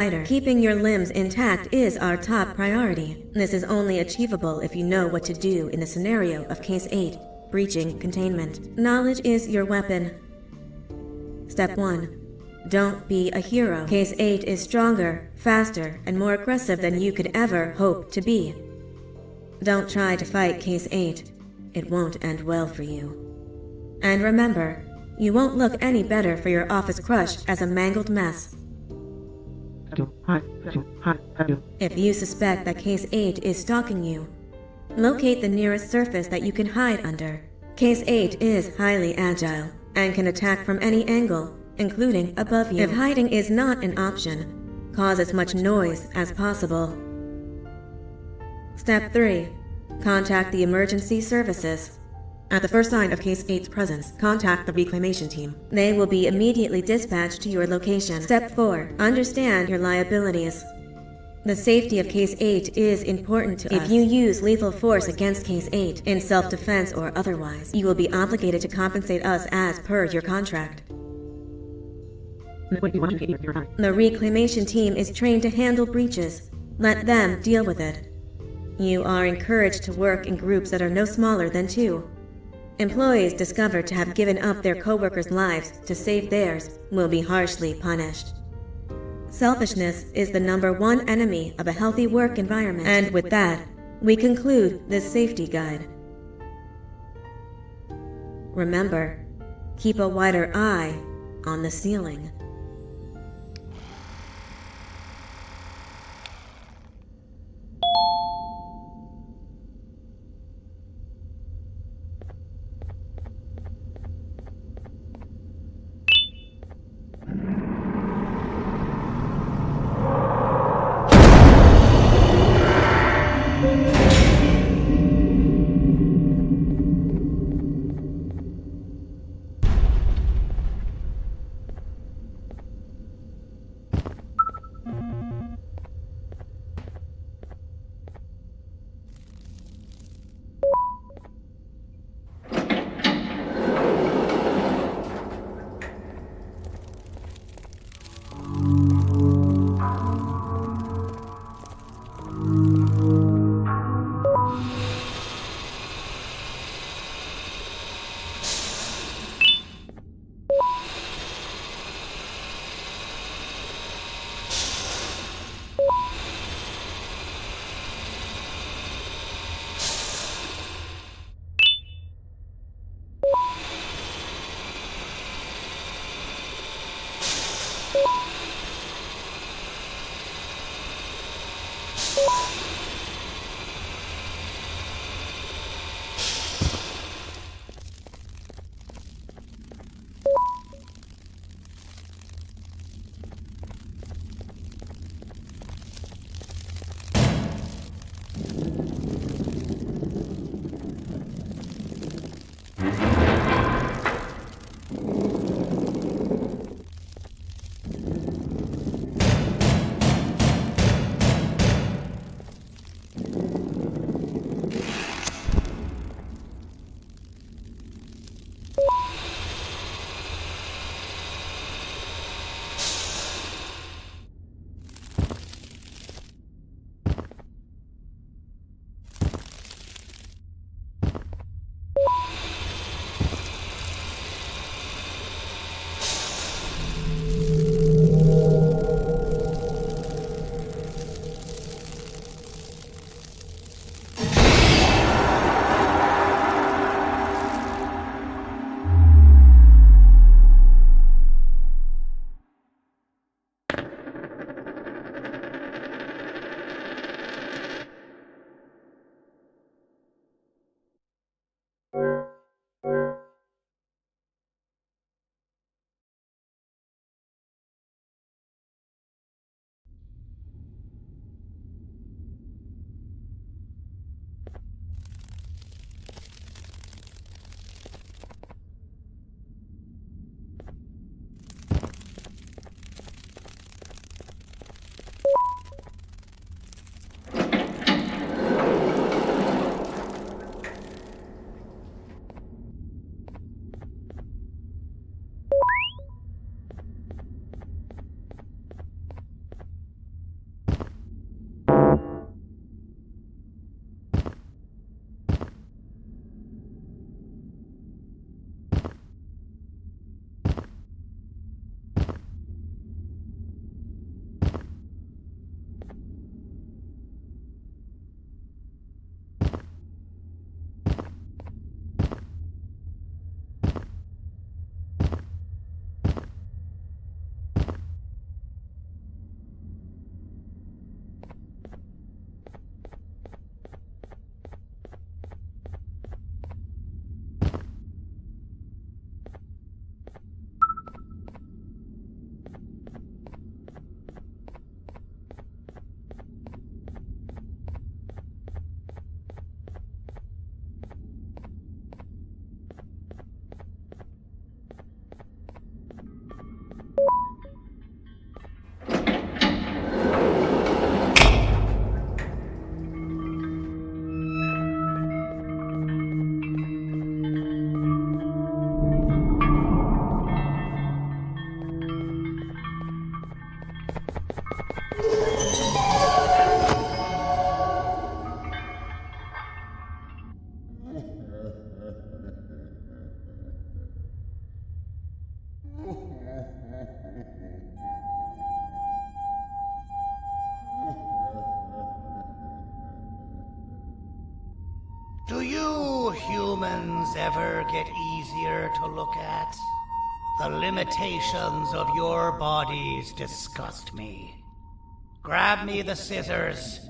Keeping your limbs intact is our top priority. This is only achievable if you know what to do in the scenario of Case 8, breaching containment. Knowledge is your weapon. Step 1. Don't be a hero. Case 8 is stronger, faster, and more aggressive than you could ever hope to be. Don't try to fight Case 8. It won't end well for you. And remember, you won't look any better for your office crush as a mangled mess. If you suspect that Case 8 is stalking you, locate the nearest surface that you can hide under. Case 8 is highly agile and can attack from any angle, including above you. If hiding is not an option, cause as much noise as possible. Step 3. Contact the emergency services. At the first sign of Case 8's presence, contact the reclamation team. They will be immediately dispatched to your location. Step 4. Understand your liabilities. The safety of Case 8 is important to us. If you use lethal force against Case 8, in self-defense or otherwise, you will be obligated to compensate us as per your contract. The reclamation team is trained to handle breaches. Let them deal with it. You are encouraged to work in groups that are no smaller than 2. Employees discovered to have given up their co-workers' lives to save theirs will be harshly punished. Selfishness is the #1 enemy of a healthy work environment. And with that, we conclude this safety guide. Remember, keep a wider eye on the ceiling. Do you humans ever get easier to look at? The limitations of your bodies disgust me. Grab me the scissors.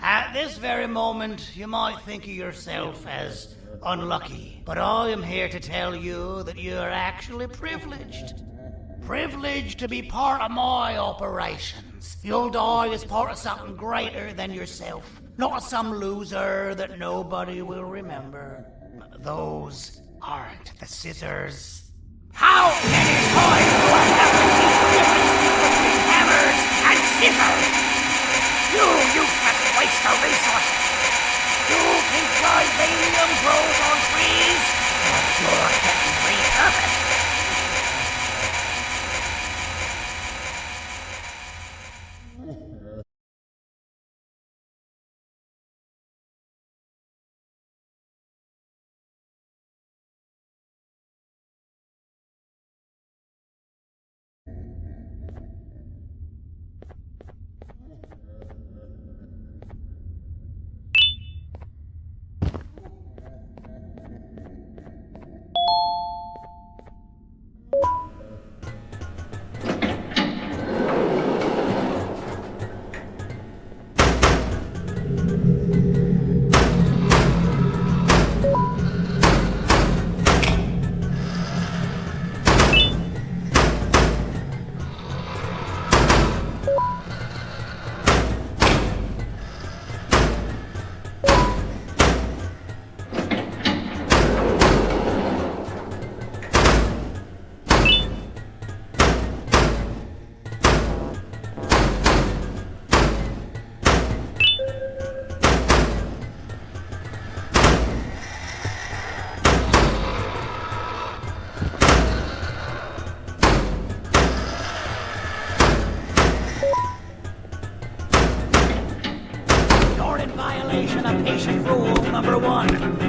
At this very moment, you might think of yourself as unlucky, but I am here to tell you that you are actually privileged. Privileged to be part of my operations. You'll die as part of something greater than yourself, not as some loser that nobody will remember. Those aren't the scissors. How many times do I have to keep between hammers and scissors? You useless waste of resources! You think vibranium grows on trees? Or you're getting repurposed? Violation of patient rule number 1.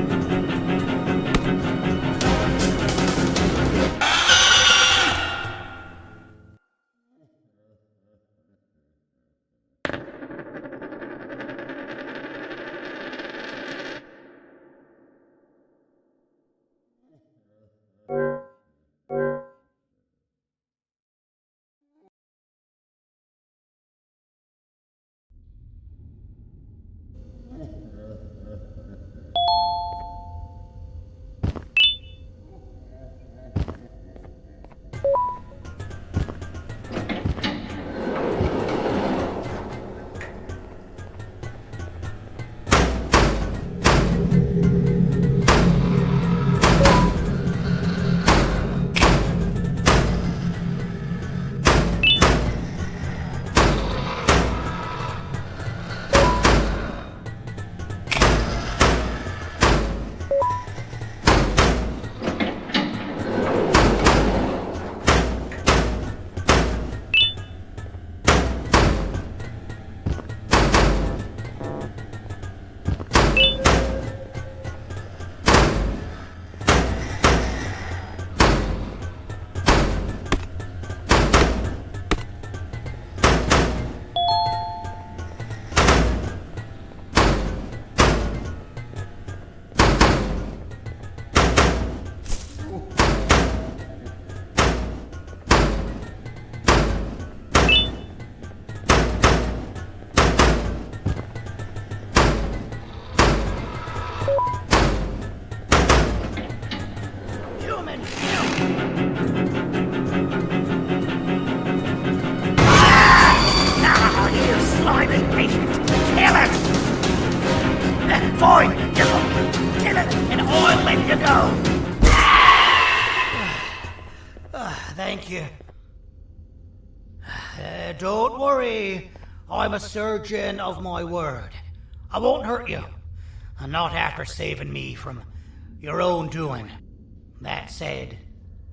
Fine, you kill it, and I'll let you go. Thank you. Don't worry, I'm a surgeon of my word. I won't hurt you, and not after saving me from your own doing. That said,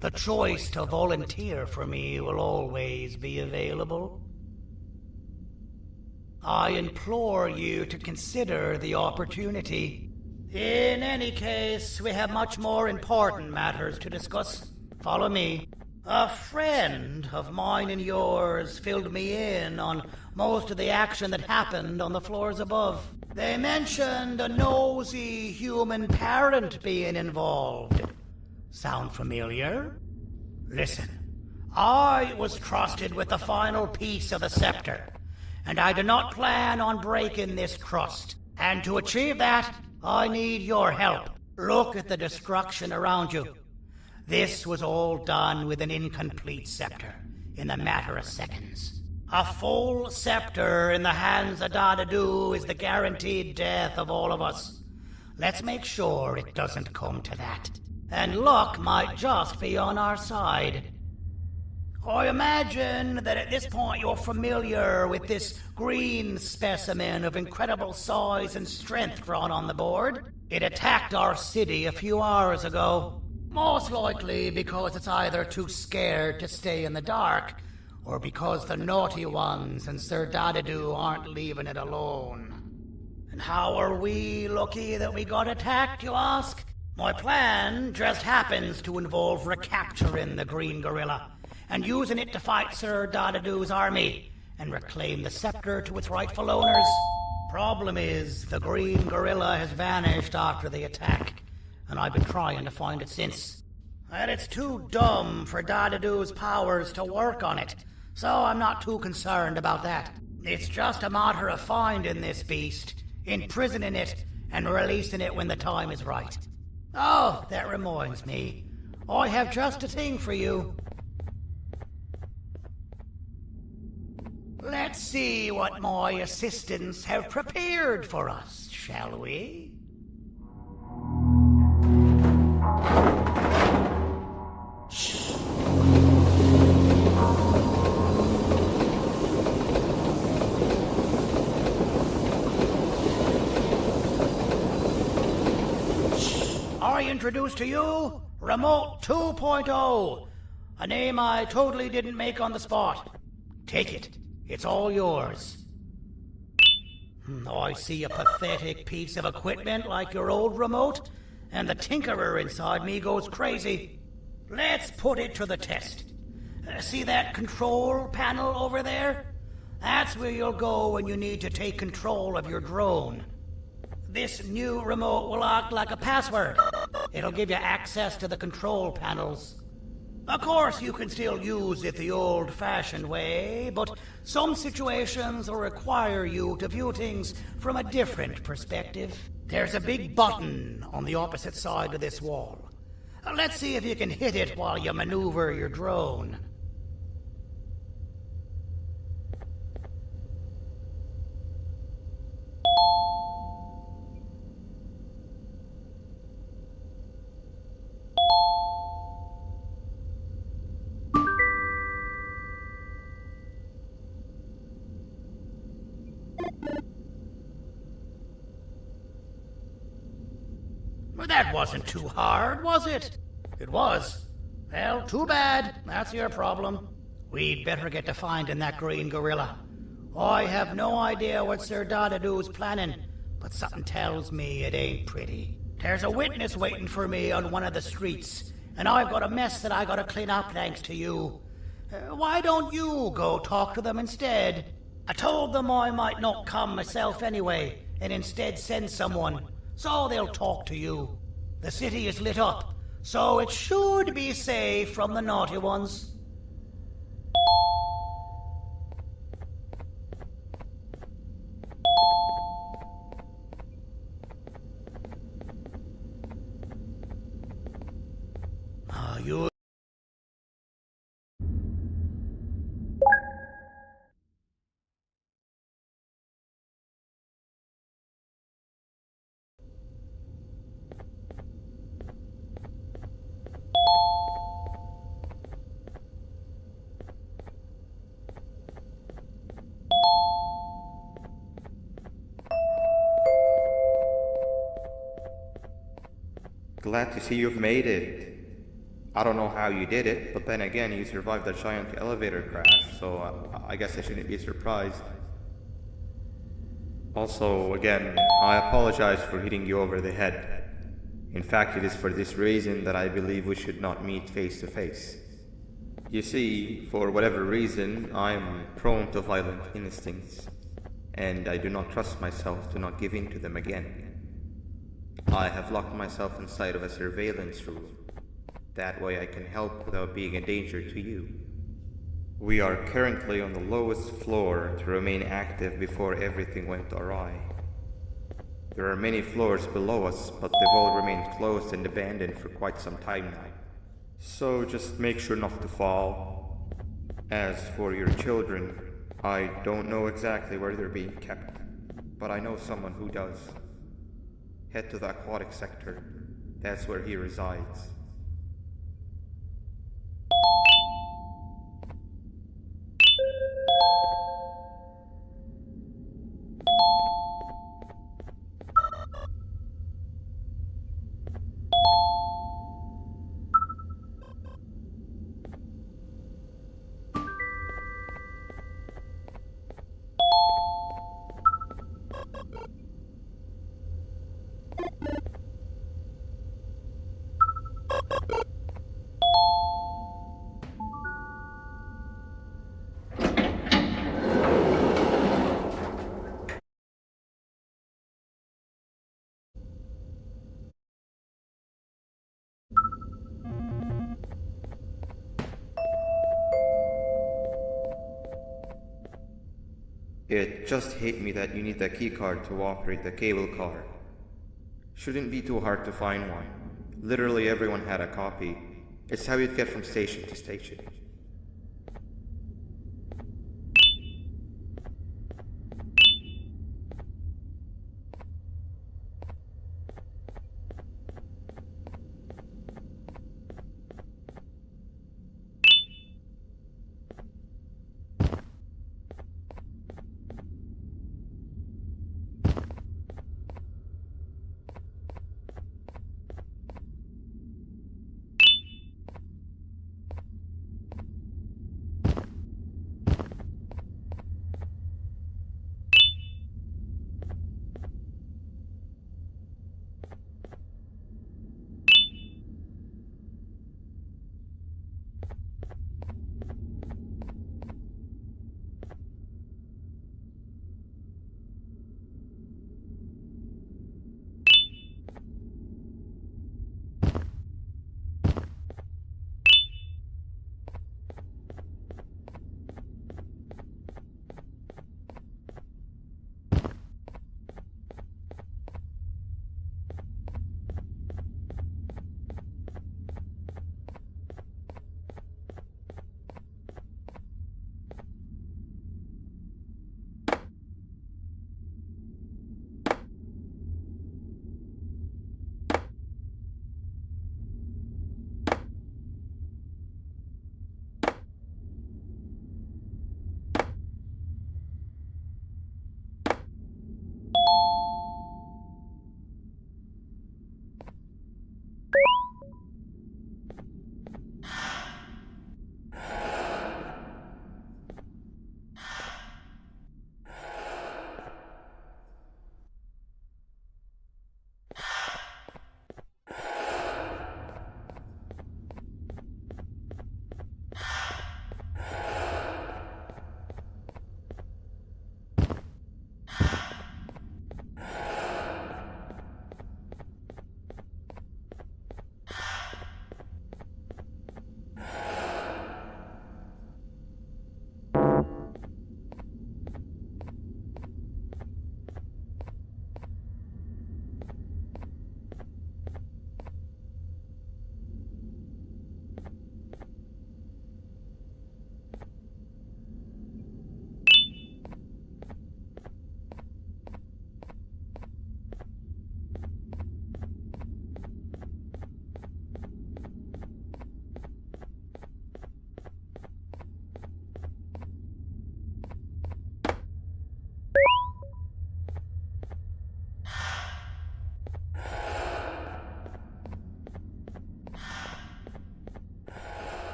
the choice to volunteer for me will always be available. I implore you to consider the opportunity. In any case, we have much more important matters to discuss. Follow me. A friend of mine and yours filled me in on most of the action that happened on the floors above. They mentioned a nosy human parent being involved. Sound familiar? Listen, I was trusted with the final piece of the scepter, and I do not plan on breaking this trust. And to achieve that, I need your help. Look at the destruction around you. This was all done with an incomplete scepter, in a matter of seconds. A full scepter in the hands of Dadadu is the guaranteed death of all of us. Let's make sure it doesn't come to that. And luck might just be on our side. I imagine that at this point you're familiar with this green specimen of incredible size and strength drawn on the board. It attacked our city a few hours ago. Most likely because it's either too scared to stay in the dark, or because the naughty ones and Sir Dadadu aren't leaving it alone. And how are we lucky that we got attacked, you ask? My plan just happens to involve recapturing the green gorilla and using it to fight Sir Dadadu's army and reclaim the scepter to its rightful owners. Problem is, the green gorilla has vanished after the attack, and I've been trying to find it since. And it's too dumb for Dadadu's powers to work on it, so I'm not too concerned about that. It's just a matter of finding this beast, imprisoning it, and releasing it when the time is right. Oh, that reminds me. I have just a thing for you. Let's see what my assistants have prepared for us, shall we? I introduce to you Remote 2.0, a name I totally didn't make on the spot. Take it. It's all yours. I see a pathetic piece of equipment like your old remote, and the tinkerer inside me goes crazy. Let's put it to the test. See that control panel over there? That's where you'll go when you need to take control of your drone. This new remote will act like a password. It'll give you access to the control panels. Of course, you can still use it the old-fashioned way, but some situations will require you to view things from a different perspective. There's a big button on the opposite side of this wall. Let's see if you can hit it while you maneuver your drone. Well, that wasn't too hard, was it? It was. Well, too bad. That's your problem. We'd better get to finding that green gorilla. I have no idea what Sir Dadadu's planning, but something tells me it ain't pretty. There's a witness waiting for me on one of the streets, and I've got a mess that I gotta clean up thanks to you. Why don't you go talk to them instead? I told them I might not come myself anyway, and instead send someone, so they'll talk to you. The city is lit up, so it should be safe from the naughty ones. You... Glad to see you've made it. I don't know how you did it, but then again, you survived a giant elevator crash, so I guess I shouldn't be surprised. Also, again, I apologize for hitting you over the head. In fact, it is for this reason that I believe we should not meet face to face. You see, for whatever reason, I am prone to violent instincts. and I do not trust myself to not give in to them again. I have locked myself inside of a surveillance room. That way I can help without being a danger to you. We are currently on the lowest floor to remain active before everything went awry. There are many floors below us, but they've all remained closed and abandoned for quite some time now. So just make sure not to fall. As for your children, I don't know exactly where they're being kept, but I know someone who does. Head to the aquatic sector. That's where he resides. It just hit me that you need the keycard to operate the cable car. Shouldn't be too hard to find one. Literally everyone had a copy. It's how you'd get from station to station.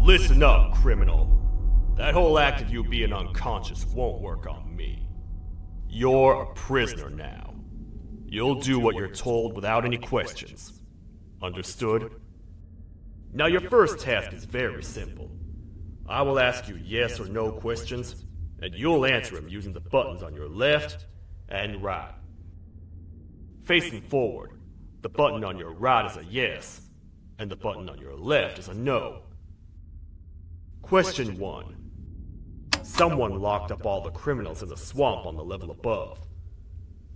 Listen up, criminal. That whole act of you being unconscious won't work on me. You're a prisoner now. You'll do what you're told without any questions. Understood? Now your first task is very simple. I will ask you yes or no questions, and you'll answer them using the buttons on your left and right. Facing forward, the button on your right is a yes, and the button on your left is a no. Question 1. Someone locked up all the criminals in the swamp on the level above.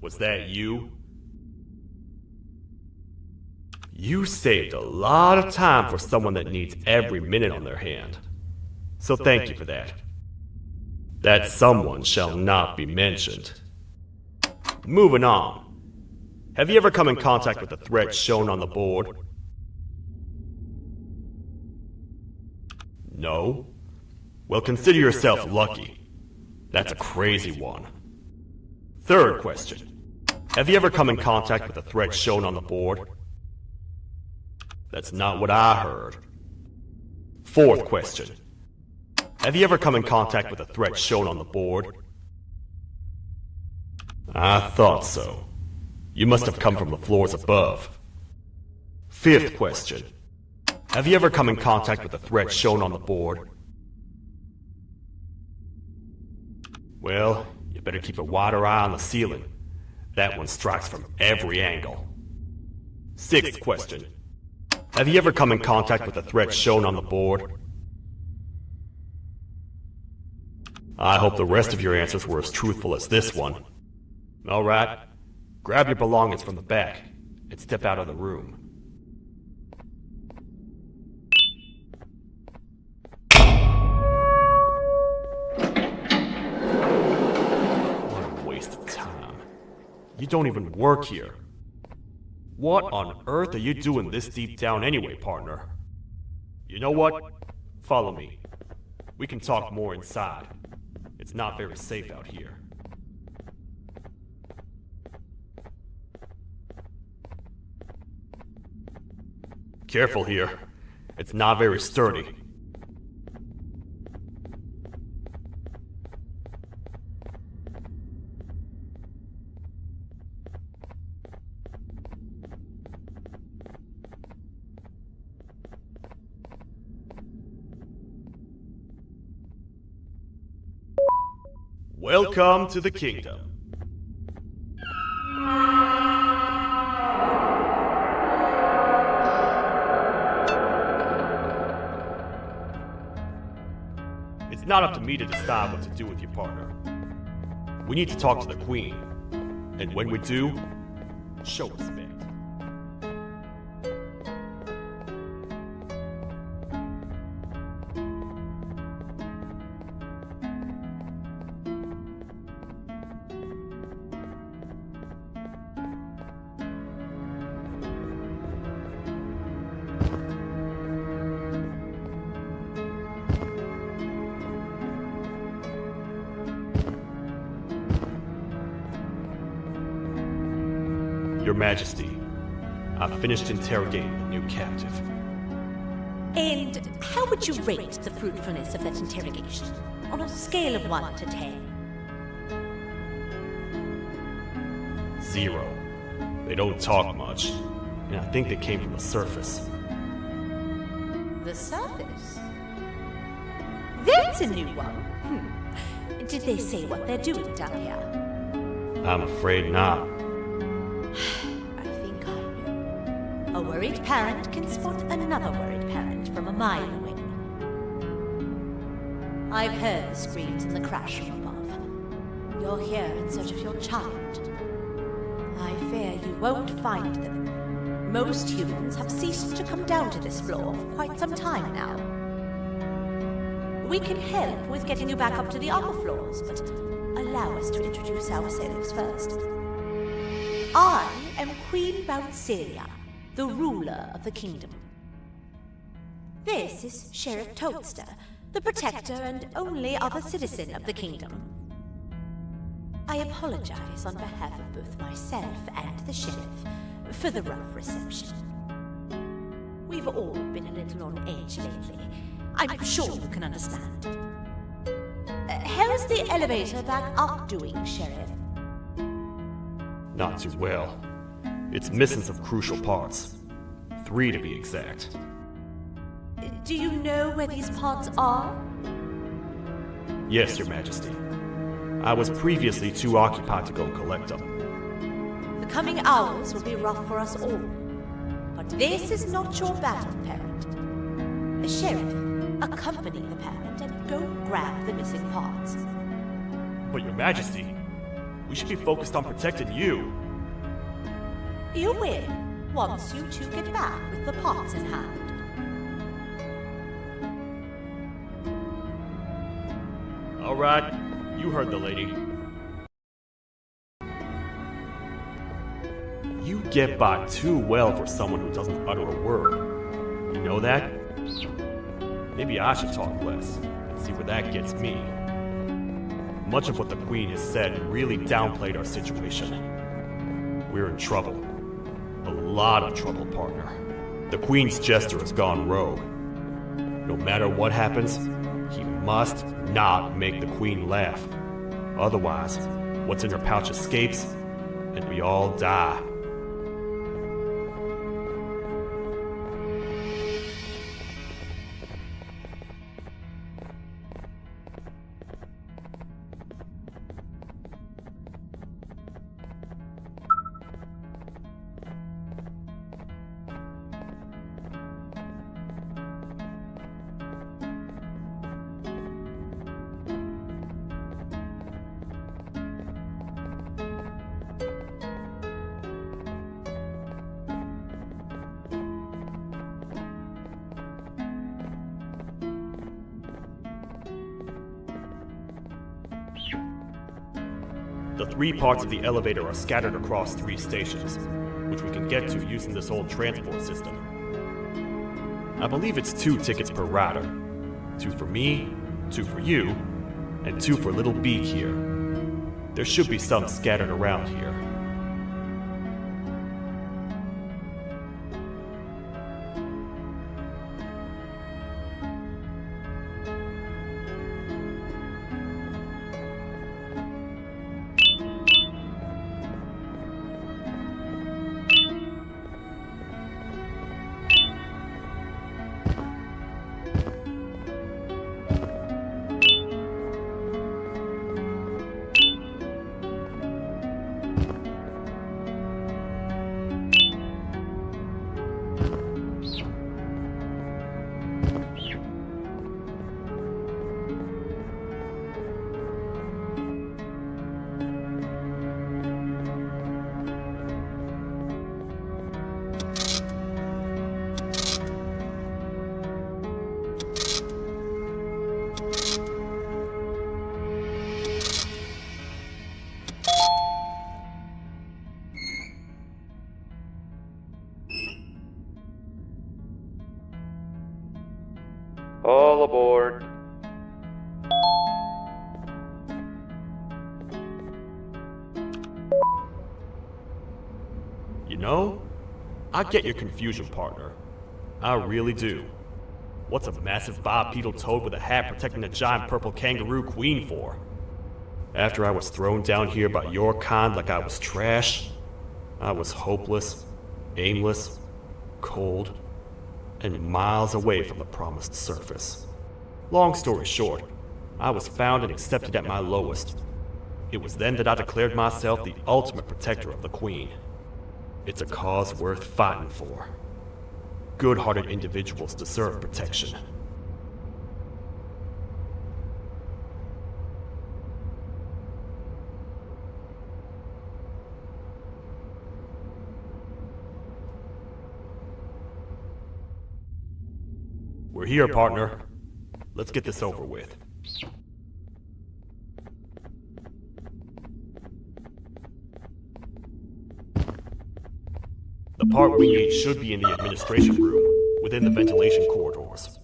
Was that you? You saved a lot of time for someone that needs every minute on their hand. So thank you for that. That someone shall not be mentioned. Moving on. Have you ever come in contact with the threat shown on the board? No? Well, consider yourself lucky. That's a crazy one. Third question. Have you ever come in contact with the threat shown on the board? That's not what I heard. Fourth question. Have you ever come in contact with the threat shown on the board? I thought so. You must have come from the floors above. Fifth question. Have you ever come in contact with the threat shown on the board? Well, you better keep a wider eye on the ceiling. That one strikes from every angle. Sixth question. Have you ever come in contact with the threat shown on the board? I hope the rest of your answers were as truthful as this one. All right, grab your belongings from the back and step out of the room. What a waste of time. You don't even work here. What on earth are you doing this deep down anyway, partner? You know what? Follow me. We can talk more inside. It's not very safe out here. Careful here. It's not very sturdy. Welcome to the kingdom. It's not up to me to decide what to do with your partner. We need to talk to the queen. And when we do, show respect. Your Majesty, I've finished interrogating the new captive. And how would you rate the fruitfulness of that interrogation? On a scale of 1 to 10? 0. They don't talk much, and I think they came from the surface. The surface? That's a new one. Did they say what they're doing down here? I'm afraid not. I think I know. A worried parent can spot another worried parent from a mile away. I've heard the screams and the crash from above. You're here in search of your child. I fear you won't find them. Most humans have ceased to come down to this floor for quite some time now. We can help with getting you back up to the upper floors, but allow us to introduce ourselves first. I am Queen Bouncelia, the ruler of the kingdom. This is Sheriff Toadster, the protector and only other citizen of the kingdom. I apologize on behalf of both myself and the sheriff for the rough reception. We've all been a little on edge lately, I'm sure you can understand. How's the elevator back up doing, Sheriff? Not too well. It's missing some crucial parts. 3 to be exact. Do you know where these parts are? Yes, Your Majesty. I was previously too occupied to go and collect them. The coming hours will be rough for us all. But this is not your battle, Parent. Sheriff, accompany the Parent and go grab the missing parts. But Your Majesty, we should be focused on protecting you. You will, once you two get back with the parts in hand. All right, you heard the lady. You get by too well for someone who doesn't utter a word. You know that? Maybe I should talk less and see where that gets me. Much of what the Queen has said really downplayed our situation. We're in trouble. A lot of trouble, partner. The Queen's jester has gone rogue. No matter what happens, he must not make the Queen laugh. Otherwise, what's in her pouch escapes, and we all die. The 3 parts of the elevator are scattered across 3 stations, which we can get to using this old transport system. I believe it's 2 tickets per rider. 2 for me, 2 for you, and 2 for Little Beak here. There should be some scattered around here. All aboard. You know, I get your confusion, partner. I really do. What's a massive bipedal toad with a hat protecting a giant purple kangaroo queen for? After I was thrown down here by your kind like I was trash, I was hopeless, aimless, cold, and miles away from the promised surface. Long story short, I was found and accepted at my lowest. It was then that I declared myself the ultimate protector of the Queen. It's a cause worth fighting for. Good-hearted individuals deserve protection. We're here, partner. Let's get this over with. The part we need should be in the administration room, within the ventilation corridors.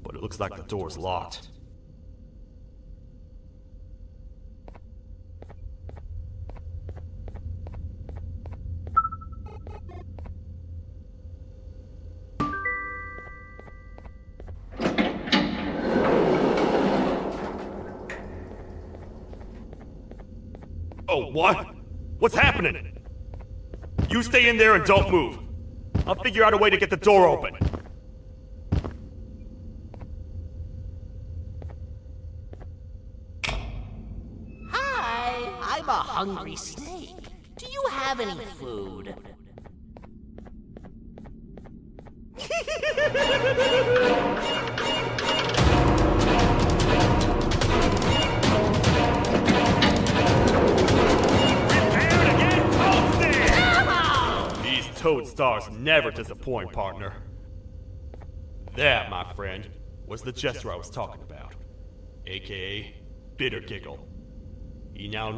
But it looks like the door's locked. What? What's happening? You stay in there and don't move. I'll figure out a way to get the door open. Hi, I'm a hungry snake. Do you have any food? These toad stars never disappoint, partner. That, my friend, was the gesture I was talking about, aka Bitter Giggle. He now knows